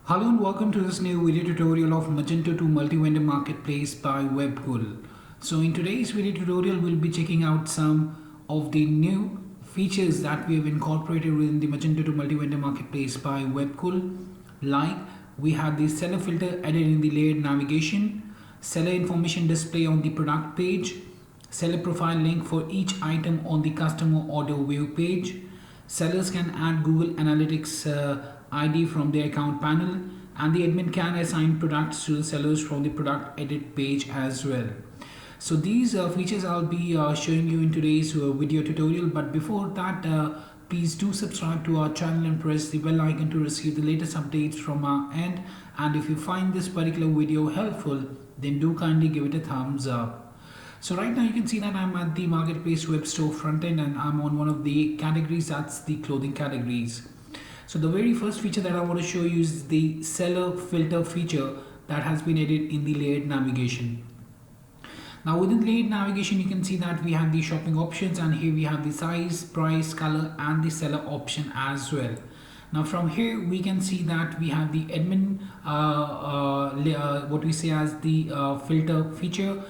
Hello and welcome to this new video tutorial of Magento to Multi-Vendor Marketplace by Webkul. So in today's video tutorial, we'll be checking out some of the new features that we have incorporated within the Magento to Multi-Vendor Marketplace by Webkul. Like we have the seller filter added in the layered navigation, seller information display on the product page, seller profile link for each item on the customer order view page. Sellers can add Google Analytics ID from the account panel, and the admin can assign products to the sellers from the product edit page as well. So these features I'll be showing you in today's video tutorial, but before that please do subscribe to our channel and press the bell icon to receive the latest updates from our end. And if you find this particular video helpful, then do kindly give it a thumbs up. So right now you can see that I'm at the marketplace web store front end, and I'm on one of the categories, that's the clothing categories. So the very first feature that I want to show you is the seller filter feature that has been added in the layered navigation. Now within the layered navigation you can see that we have the shopping options, and here we have the size, price, color and the seller option as well. Now from here we can see that we have the admin what we say as the filter feature,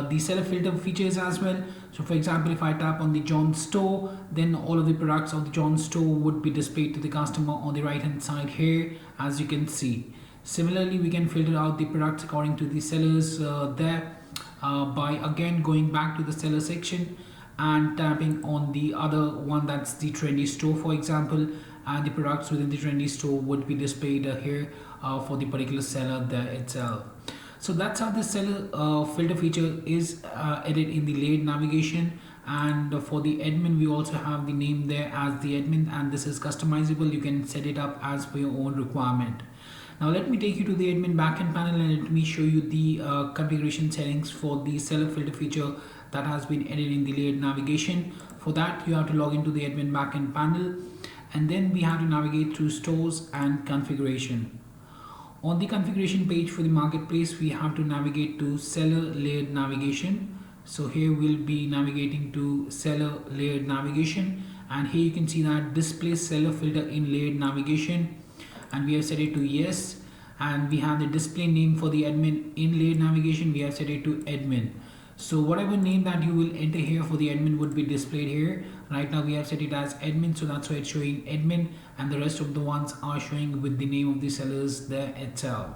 the seller filter features as well. So for example, if I tap on the John store, then all of the products of the John store would be displayed to the customer on the right hand side here, as you can see. Similarly, we can filter out the products according to the sellers there by again going back to the seller section and tapping on the other one, that's the trendy store for example, and the products within the trendy store would be displayed here for the particular seller there itself. So that's how the seller filter feature is added in the layered navigation. And for the admin, we also have the name there as the admin, and this is customizable. You can set it up as per your own requirement. Now let me take you to the admin backend panel and let me show you the configuration settings for the seller filter feature that has been added in the layered navigation. For that, you have to log into the admin backend panel, and then we have to navigate through stores and configuration. On the configuration page for the marketplace, we have to navigate to seller layered navigation. So here we'll be navigating to seller layered navigation, and here you can see that display seller filter in layered navigation, and we have set it to yes. And we have the display name for the admin in layered navigation, we have set it to admin. So whatever name that you will enter here for the admin would be displayed here. Right now we have set it as admin, so that's why it's showing admin, and the rest of the ones are showing with the name of the sellers there itself.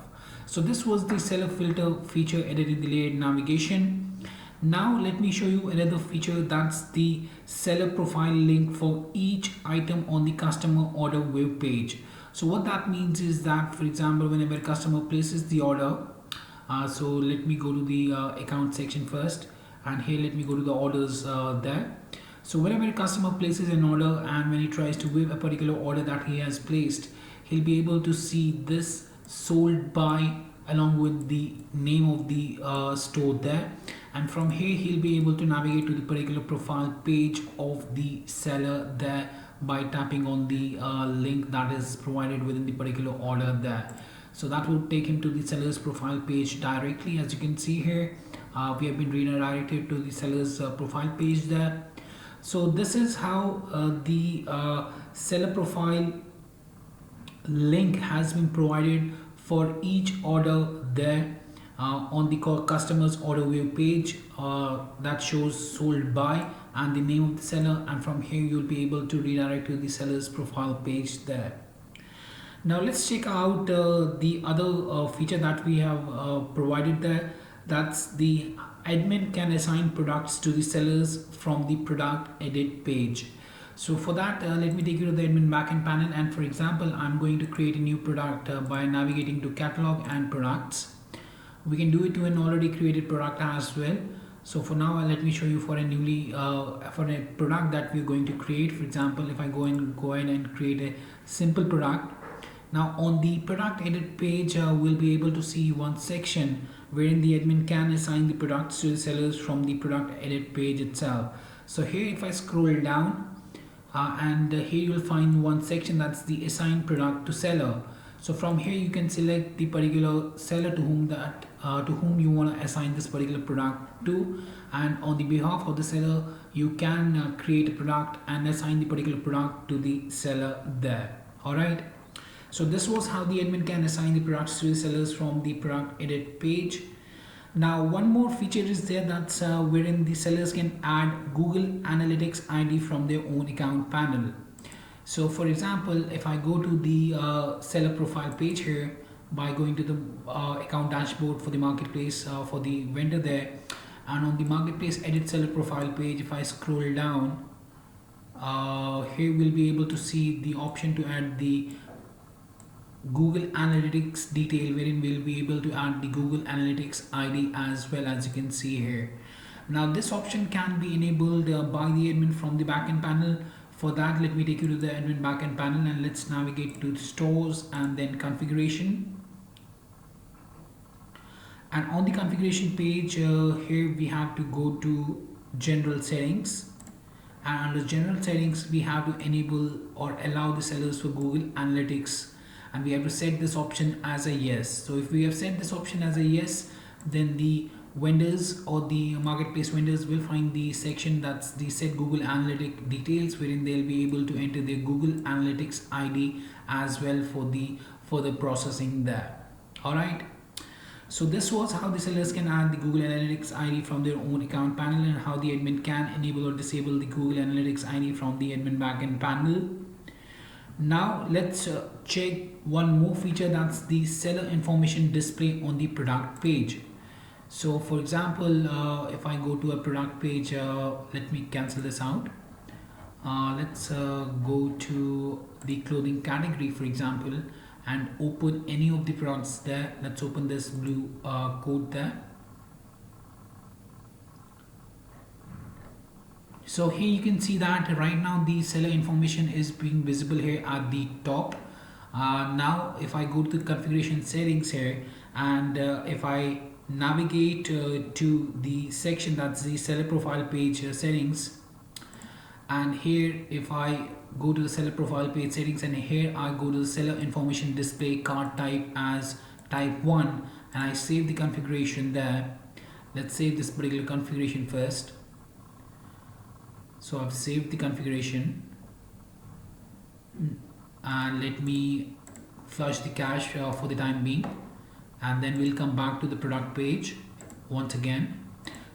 So this was the seller filter feature added in the layered navigation. Now let me show you another feature, that's the seller profile link for each item on the customer order web page. So what that means is that, for example, whenever a customer places the order, so let me go to the account section first, and here let me go to the orders there. So whenever a customer places an order, and when he tries to view a particular order that he has placed, he'll be able to see this sold by along with the name of the store there, and from here he'll be able to navigate to the particular profile page of the seller there by tapping on the link that is provided within the particular order there. So that will take him to the seller's profile page directly. As you can see here, we have been redirected to the seller's profile page there. So this is how the seller profile link has been provided for each order there on the customer's order view page that shows sold by and the name of the seller, and from here you'll be able to redirect to the seller's profile page there. Now let's check out the other feature that we have provided there. That's the admin can assign products to the sellers from the product edit page. So for that, let me take you to the admin backend panel, and for example, I'm going to create a new product by navigating to catalog and products. We can do it to an already created product as well. So for now, let me show you for a newly for a product that we're going to create. For example, if I go ahead and create a simple product. Now on the product edit page, we'll be able to see one section wherein the admin can assign the products to the sellers from the product edit page itself. So here if I scroll down and here you'll find one section, that's the assign product to seller. So from here you can select the particular seller to whom you want to assign this particular product to, and on the behalf of the seller you can create a product and assign the particular product to the seller there. Alright. So this was how the admin can assign the products to the sellers from the product edit page. Now one more feature is there, that's wherein the sellers can add Google Analytics ID from their own account panel. So for example, if I go to the seller profile page here by going to the account dashboard for the marketplace for the vendor there, and on the marketplace edit seller profile page, if I scroll down, here we'll be able to see the option to add the Google Analytics detail, wherein we'll be able to add the Google Analytics ID as well, as you can see here. Now this option can be enabled by the admin from the backend panel. For that, let me take you to the admin backend panel and let's navigate to stores and then configuration. And on the configuration page, here we have to go to general settings, and under general settings we have to enable or allow the sellers for Google Analytics, and we have to set this option as a yes. So if we have set this option as a yes, then the vendors or the marketplace vendors will find the section that's the set Google Analytic details, wherein they'll be able to enter their Google Analytics ID as well for the further processing there. All right. So this was how the sellers can add the Google Analytics ID from their own account panel, and how the admin can enable or disable the Google Analytics ID from the admin backend panel. Now let's check one more feature, that's the seller information display on the product page. So for example, if I go to a product page, let me cancel this out. Let's go to the clothing category, for example, and open any of the products there. Let's open this blue code there. So here you can see that right now the seller information is being visible here at the top. Now if I go to the configuration settings here, and if I navigate to the section that's the seller profile page settings, and here if I go to the seller profile page settings, and here I go to the seller information display card type as type 1, and I save the configuration there. Let's save this particular configuration first. So I've saved the configuration, and let me flush the cache for the time being, and then we'll come back to the product page once again.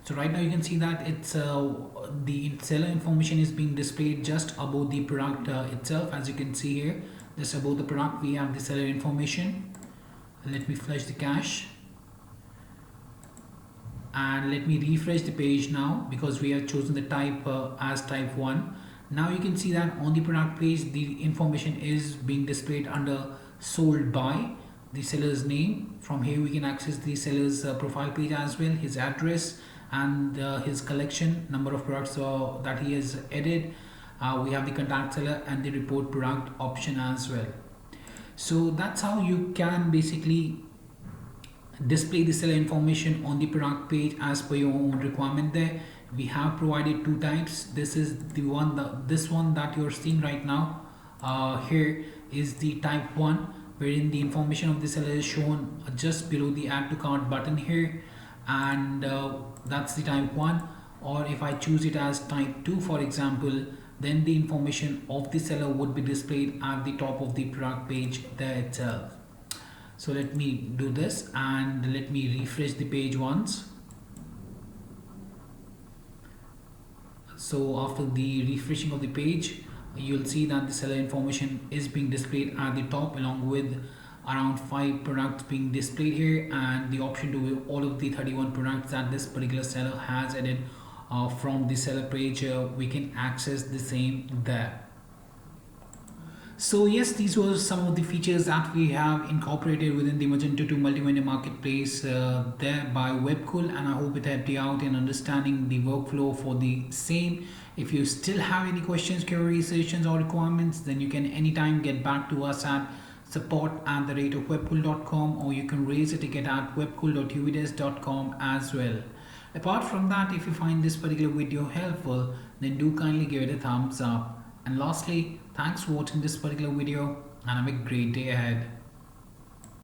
So right now you can see that it's the seller information is being displayed just above the product itself. As you can see here, just above the product we have the seller information. Let me flush the cache, and let me refresh the page now, because we have chosen the type as type 1. Now you can see that on the product page the information is being displayed under sold by, the seller's name. From here we can access the seller's profile page as well, his address, and his collection, number of products that he has added. We have the contact seller and the report product option as well. So that's how you can basically display the seller information on the product page as per your own requirement there. We have provided two types. This is the one that you're seeing right now. Here is the type 1, wherein the information of the seller is shown just below the add to cart button here, and that's the type 1. Or if I choose it as type 2, for example, then the information of the seller would be displayed at the top of the product page there itself. So let me do this, and let me refresh the page once. So after the refreshing of the page, you'll see that the seller information is being displayed at the top, along with around 5 products being displayed here, and the option to view all of the 31 products that this particular seller has added from the seller page. We can access the same there. So yes, these were some of the features that we have incorporated within the Magento 2 multi-vendor marketplace there by Webkul, and I hope it helped you out in understanding the workflow for the same. If you still have any questions, queries, suggestions or requirements, then you can anytime get back to us at support@webkul.com, or you can raise a ticket at webkul.uvidesk.com as well. Apart from that, if you find this particular video helpful, then do kindly give it a thumbs up. And lastly, thanks for watching this particular video, and have a great day ahead.